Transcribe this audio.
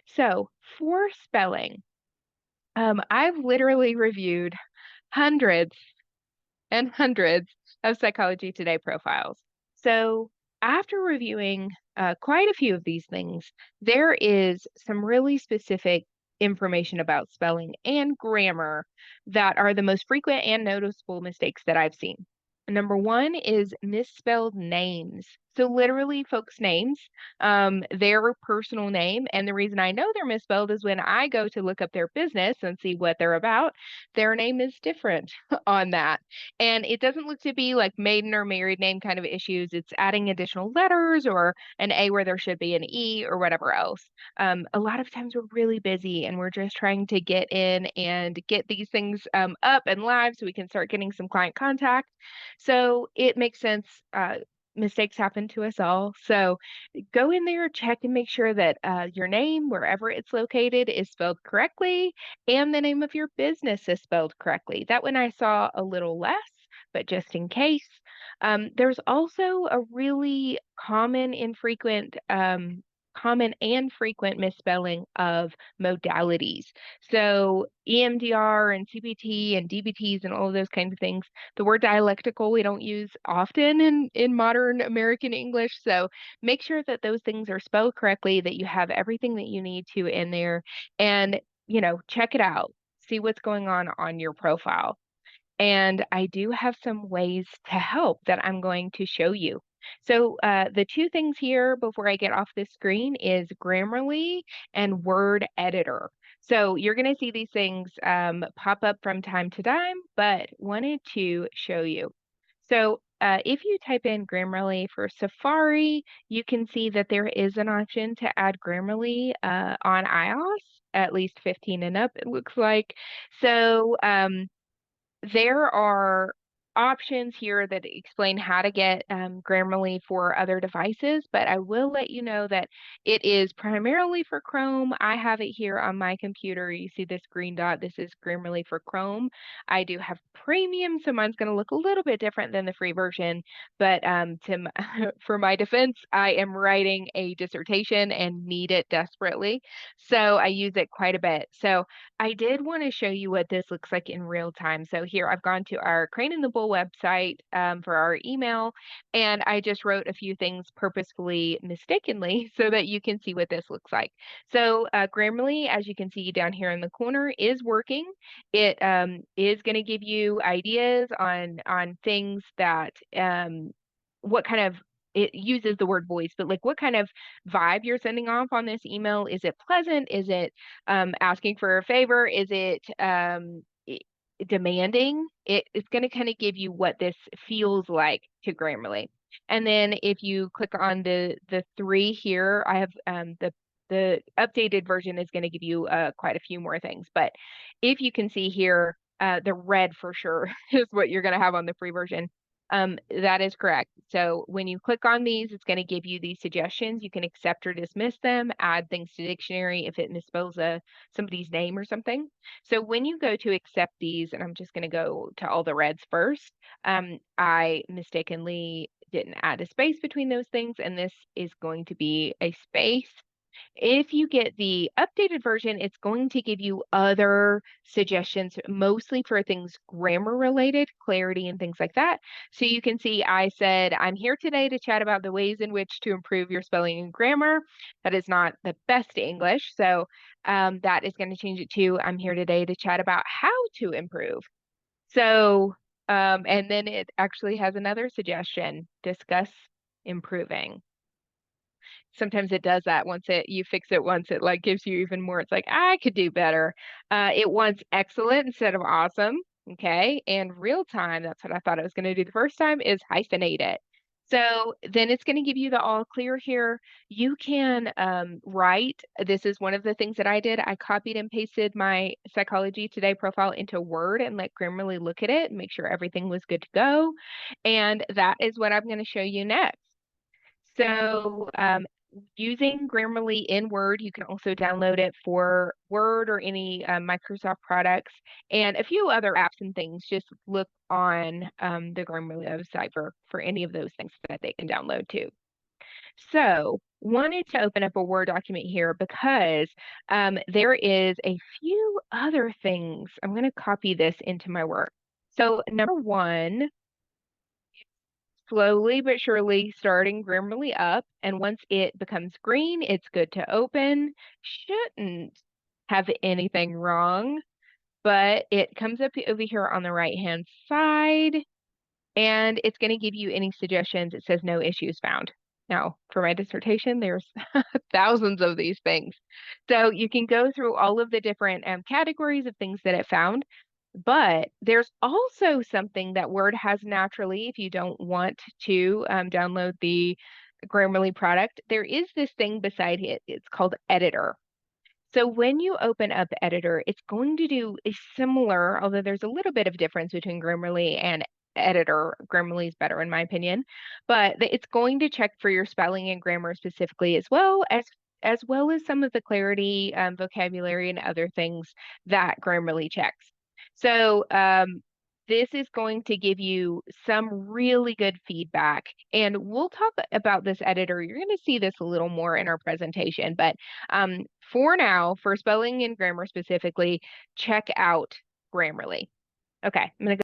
So for spelling, I've literally reviewed hundreds and hundreds of Psychology Today profiles. So after reviewing quite a few of these things, there is some really specific information about spelling and grammar that are the most frequent and noticeable mistakes that I've seen. Number one is misspelled names. So literally folks' names, their personal name. And the reason I know they're misspelled is when I go to look up their business and see what they're about, their name is different on that. And it doesn't look to be like maiden or married name kind of issues. It's adding additional letters or an A where there should be an E or whatever else. A lot of times we're really busy and we're just trying to get in and get these things up and live so we can start getting some client contact. So it makes sense. Mistakes happen to us all. So go in there, check and make sure that your name, wherever it's located, is spelled correctly and the name of your business is spelled correctly. That one I saw a little less, but just in case. There's also a really common and frequent misspelling of modalities. So EMDR and CBT and DBTs and all of those kinds of things. The word dialectical we don't use often in modern American English. So make sure that those things are spelled correctly, that you have everything that you need to in there, and check it out. See what's going on your profile. And I do have some ways to help that I'm going to show you. So the two things here before I get off this screen is Grammarly and Word Editor. So you're going to see these things pop up from time to time, but wanted to show you. So if you type in Grammarly for Safari, you can see that there is an option to add Grammarly on iOS, at least 15 and up, it looks like. So there are options here that explain how to get Grammarly for other devices, but I will let you know that it is primarily for Chrome. I have it here on my computer. You see this green dot. This is Grammarly for Chrome. I do have premium, so mine's going to look a little bit different than the free version, but for my defense, I am writing a dissertation and need it desperately, so I use it quite a bit. So I did want to show you what this looks like in real time. So here I've gone to our Crane and the Bull website for our email, and I just wrote a few things purposefully mistakenly so that you can see what this looks like. So Grammarly, as you can see down here in the corner, is working. It is going to give you ideas on things that what kind of it uses the word voice, but like what kind of vibe you're sending off on this email. Is it pleasant? Is it asking for a favor? Is it demanding? It's going to kind of give you what this feels like to Grammarly. And then if you click on the three here, I have the updated version is going to give you quite a few more things. But if you can see here, the red for sure is what you're going to have on the free version. That is correct. So when you click on these, it's going to give you these suggestions. You can accept or dismiss them, add things to the dictionary if it misspells somebody's name or something. So when you go to accept these, and I'm just going to go to all the reds first, I mistakenly didn't add a space between those things, and this is going to be a space. If you get the updated version, it's going to give you other suggestions, mostly for things grammar related, clarity, and things like that. So you can see I said, I'm here today to chat about the ways in which to improve your spelling and grammar. That is not the best English. So that is going to change it to, I'm here today to chat about how to improve. So, and then it actually has another suggestion, discuss improving. Sometimes it does that. Once you fix it once, it like gives you even more. It's like, I could do better. It wants excellent instead of awesome. Okay. And real time, that's what I thought it was going to do the first time, is hyphenate it. So then it's going to give you the all clear here. You can write. This is one of the things that I did. I copied and pasted my Psychology Today profile into Word and let Grammarly look at it and make sure everything was good to go. And that is what I'm going to show you next. So using Grammarly in Word, you can also download it for Word or any Microsoft products and a few other apps and things. Just look on the Grammarly website for any of those things that they can download too. So wanted to open up a Word document here because there is a few other things. I'm going to copy this into my work. So number one, slowly but surely starting Grammarly up, and once it becomes green, it's good to open. Shouldn't have anything wrong, but it comes up over here on the right-hand side, and it's going to give you any suggestions. It says no issues found. Now, for my dissertation, there's thousands of these things. So you can go through all of the different categories of things that it found, but there's also something that Word has naturally if you don't want to download the Grammarly product. There is this thing beside it. It's called Editor. So when you open up Editor, it's going to do a similar, although there's a little bit of difference between Grammarly and Editor. Grammarly is better in my opinion, but it's going to check for your spelling and grammar specifically, as well as some of the clarity, vocabulary, and other things that Grammarly checks. So this is going to give you some really good feedback. And we'll talk about this editor. You're going to see this a little more in our presentation, but for now, for spelling and grammar specifically, check out Grammarly. Okay, I'm going to